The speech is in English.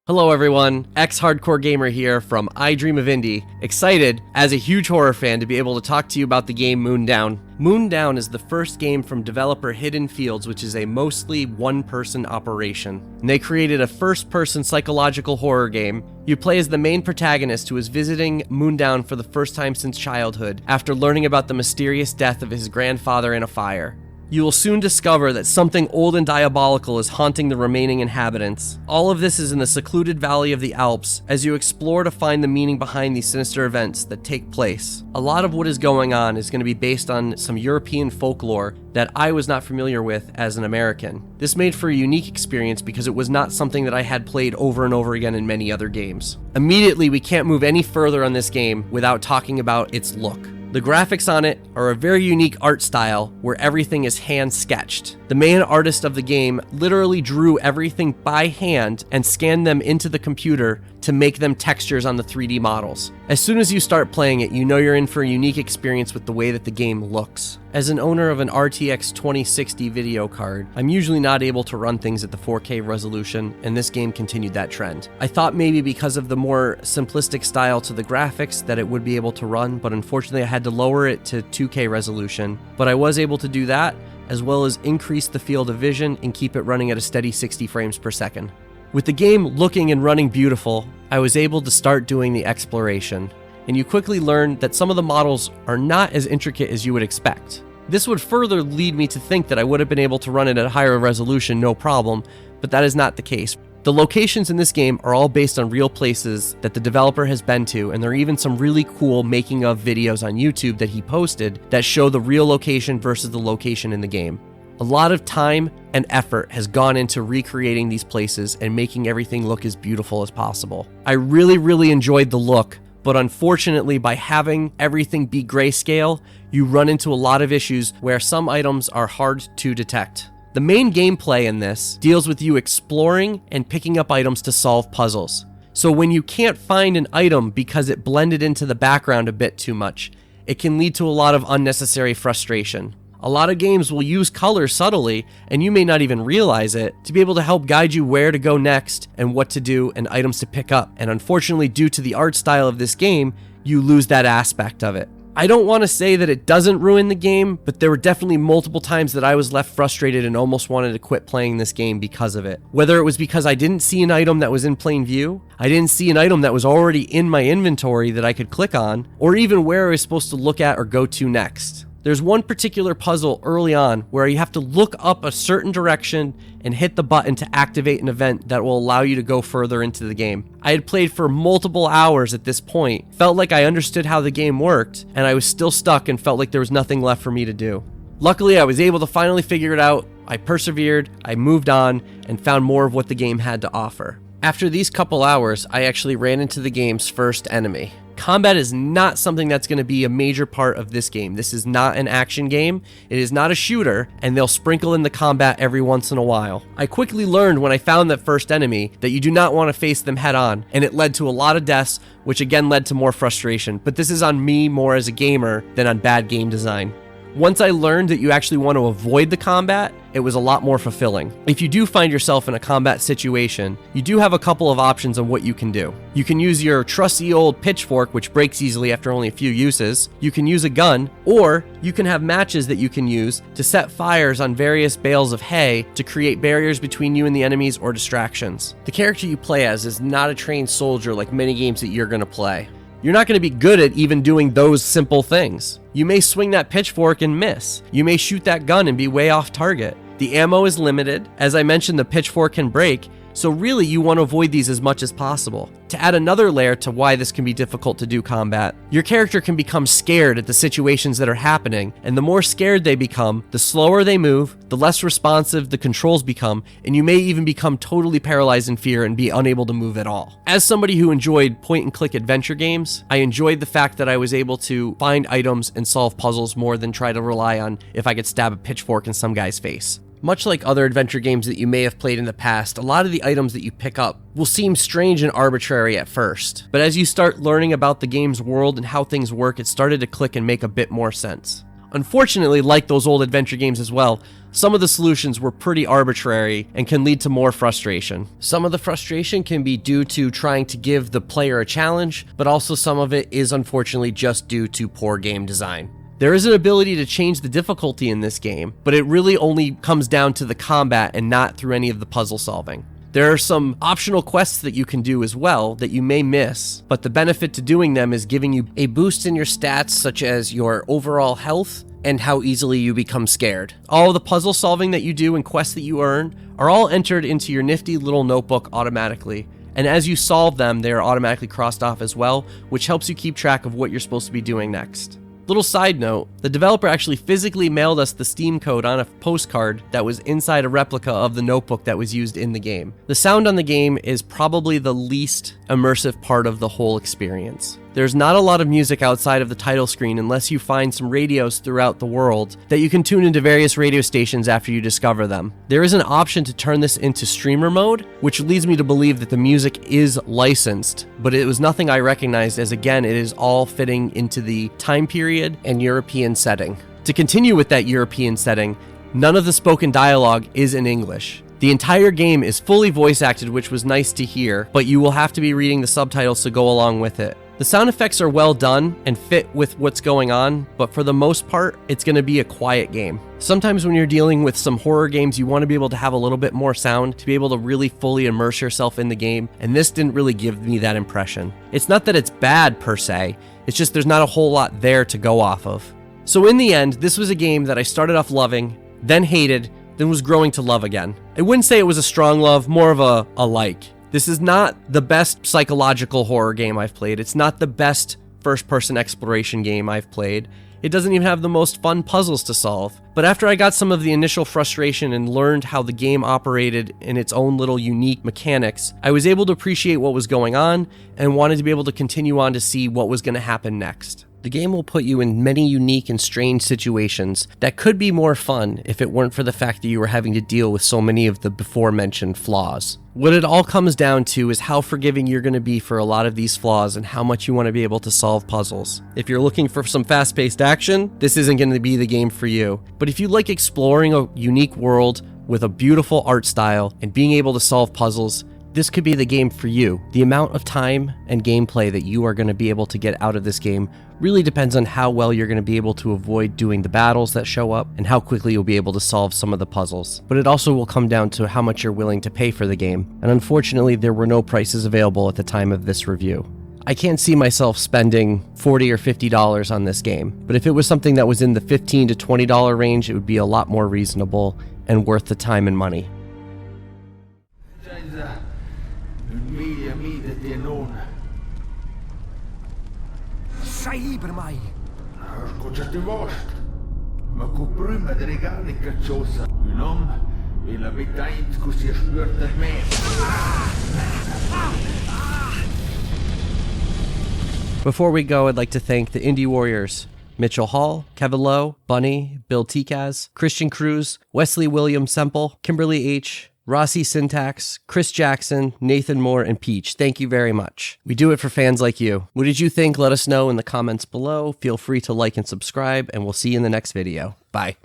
Hello everyone, ex-hardcore gamer here from I Dream of Indie, excited as a huge horror fan to be able to talk to you about the game Moondown. Moondown is the first game from developer Hidden Fields, which is a mostly one-person operation. And they created a first-person psychological horror game. You play as the main protagonist who is visiting Moondown for the first time since childhood, after learning about the mysterious death of his grandfather in a fire. You will soon discover that something old and diabolical is haunting the remaining inhabitants. All of this is in the secluded valley of the Alps as you explore to find the meaning behind these sinister events that take place. A lot of what is going on is going to be based on some European folklore that I was not familiar with as an American. This made for a unique experience because it was not something that I had played over and over again in many other games. Immediately, we can't move any further on this game without talking about its look. The graphics on it are a very unique art style where everything is hand sketched. The main artist of the game literally drew everything by hand and scanned them into the computer to make them textures on the 3D models. As soon as you start playing it, you know you're in for a unique experience with the way that the game looks. As an owner of an RTX 2060 video card, I'm usually not able to run things at the 4K resolution, and this game continued that trend. I thought maybe because of the more simplistic style to the graphics that it would be able to run, but unfortunately I had to lower it to 2K resolution. But I was able to do that, as well as increase the field of vision and keep it running at a steady 60 frames per second. With the game looking and running beautiful, I was able to start doing the exploration, and you quickly learn that some of the models are not as intricate as you would expect. This would further lead me to think that I would have been able to run it at a higher resolution, no problem, but that is not the case. The locations in this game are all based on real places that the developer has been to, and there are even some really cool making of videos on YouTube that he posted that show the real location versus the location in the game. A lot of time and effort has gone into recreating these places and making everything look as beautiful as possible. I really enjoyed the look, but unfortunately by having everything be grayscale, you run into a lot of issues where some items are hard to detect. The main gameplay in this deals with you exploring and picking up items to solve puzzles. So when you can't find an item because it blended into the background a bit too much, it can lead to a lot of unnecessary frustration. A lot of games will use color subtly, and you may not even realize it, to be able to help guide you where to go next and what to do and items to pick up. And unfortunately, due to the art style of this game, you lose that aspect of it. I don't want to say that it doesn't ruin the game, but there were definitely multiple times that I was left frustrated and almost wanted to quit playing this game because of it. Whether it was because I didn't see an item that was in plain view, I didn't see an item that was already in my inventory that I could click on, or even where I was supposed to look at or go to next. There's one particular puzzle early on where you have to look up a certain direction and hit the button to activate an event that will allow you to go further into the game. I had played for multiple hours at this point, felt like I understood how the game worked, and I was still stuck and felt like there was nothing left for me to do. Luckily, I was able to finally figure it out. I persevered, I moved on, and found more of what the game had to offer. After these couple hours, I actually ran into the game's first enemy. Combat is not something that's going to be a major part of this game. This is not an action game, it is not a shooter, and they'll sprinkle in the combat every once in a while. I quickly learned when I found that first enemy that you do not want to face them head on, and it led to a lot of deaths, which again led to more frustration, but this is on me more as a gamer than on bad game design. Once I learned that you actually want to avoid the combat, it was a lot more fulfilling. If you do find yourself in a combat situation, you do have a couple of options on what you can do. You can use your trusty old pitchfork, which breaks easily after only a few uses. You can use a gun, or you can have matches that you can use to set fires on various bales of hay to create barriers between you and the enemies or distractions. The character you play as is not a trained soldier like many games that you're going to play. You're not going to be good at even doing those simple things. You may swing that pitchfork and miss. You may shoot that gun and be way off target. The ammo is limited. As I mentioned, the pitchfork can break, so really you want to avoid these as much as possible. To add another layer to why this can be difficult to do combat, your character can become scared at the situations that are happening, and the more scared they become, the slower they move, the less responsive the controls become, and you may even become totally paralyzed in fear and be unable to move at all. As somebody who enjoyed point-and-click adventure games, I enjoyed the fact that I was able to find items and solve puzzles more than try to rely on if I could stab a pitchfork in some guy's face. Much like other adventure games that you may have played in the past, a lot of the items that you pick up will seem strange and arbitrary at first. But as you start learning about the game's world and how things work, it started to click and make a bit more sense. Unfortunately, like those old adventure games as well, some of the solutions were pretty arbitrary and can lead to more frustration. Some of the frustration can be due to trying to give the player a challenge, but also some of it is unfortunately just due to poor game design. There is an ability to change the difficulty in this game, but it really only comes down to the combat and not through any of the puzzle solving. There are some optional quests that you can do as well that you may miss, but the benefit to doing them is giving you a boost in your stats, such as your overall health and how easily you become scared. All of the puzzle solving that you do and quests that you earn are all entered into your nifty little notebook automatically, and as you solve them, they are automatically crossed off as well, which helps you keep track of what you're supposed to be doing next. Little side note, the developer actually physically mailed us the Steam code on a postcard that was inside a replica of the notebook that was used in the game. The sound on the game is probably the least immersive part of the whole experience. There's not a lot of music outside of the title screen unless you find some radios throughout the world that you can tune into various radio stations after you discover them. There is an option to turn this into streamer mode, which leads me to believe that the music is licensed, but it was nothing I recognized, as again, it is all fitting into the time period and European setting. To continue with that European setting, none of the spoken dialogue is in English. The entire game is fully voice acted, which was nice to hear, but you will have to be reading the subtitles to go along with it. The sound effects are well done and fit with what's going on, but for the most part, it's going to be a quiet game. Sometimes when you're dealing with some horror games, you want to be able to have a little bit more sound to be able to really fully immerse yourself in the game, and this didn't really give me that impression. It's not that it's bad per se, it's just there's not a whole lot there to go off of. So in the end, this was a game that I started off loving, then hated, then was growing to love again. I wouldn't say it was a strong love, more of a like. This is not the best psychological horror game I've played. It's not the best first-person exploration game I've played. It doesn't even have the most fun puzzles to solve. But after I got some of the initial frustration and learned how the game operated in its own little unique mechanics, I was able to appreciate what was going on and wanted to be able to continue on to see what was going to happen next. The game will put you in many unique and strange situations that could be more fun if it weren't for the fact that you were having to deal with so many of the before-mentioned flaws. What it all comes down to is how forgiving you're going to be for a lot of these flaws and how much you want to be able to solve puzzles. If you're looking for some fast-paced action, this isn't going to be the game for you. But if you like exploring a unique world with a beautiful art style and being able to solve puzzles, this could be the game for you. The amount of time and gameplay that you are going to be able to get out of this game really depends on how well you're going to be able to avoid doing the battles that show up and how quickly you'll be able to solve some of the puzzles. But it also will come down to how much you're willing to pay for the game, and unfortunately there were no prices available at the time of this review. I can't see myself spending $40 or $50 on this game, but if it was something that was in the $15 to $20 range, it would be a lot more reasonable and worth the time and money. Sai per mai. Ascoltate vostre, ma con prima di regali cacciosa, un uomo e la betait che si spürt der me. Before we go, I'd like to thank the Indie Warriors, Mitchell Hall, Kevin Lowe, Bunny, Bill Tikaz, Christian Cruz, Wesley William Semple, Kimberly H., Rossi Syntax, Chris Jackson, Nathan Moore, and Peach. Thank you very much. We do it for fans like you. What did you think? Let us know in the comments below. Feel free to like and subscribe, and we'll see you in the next video. Bye.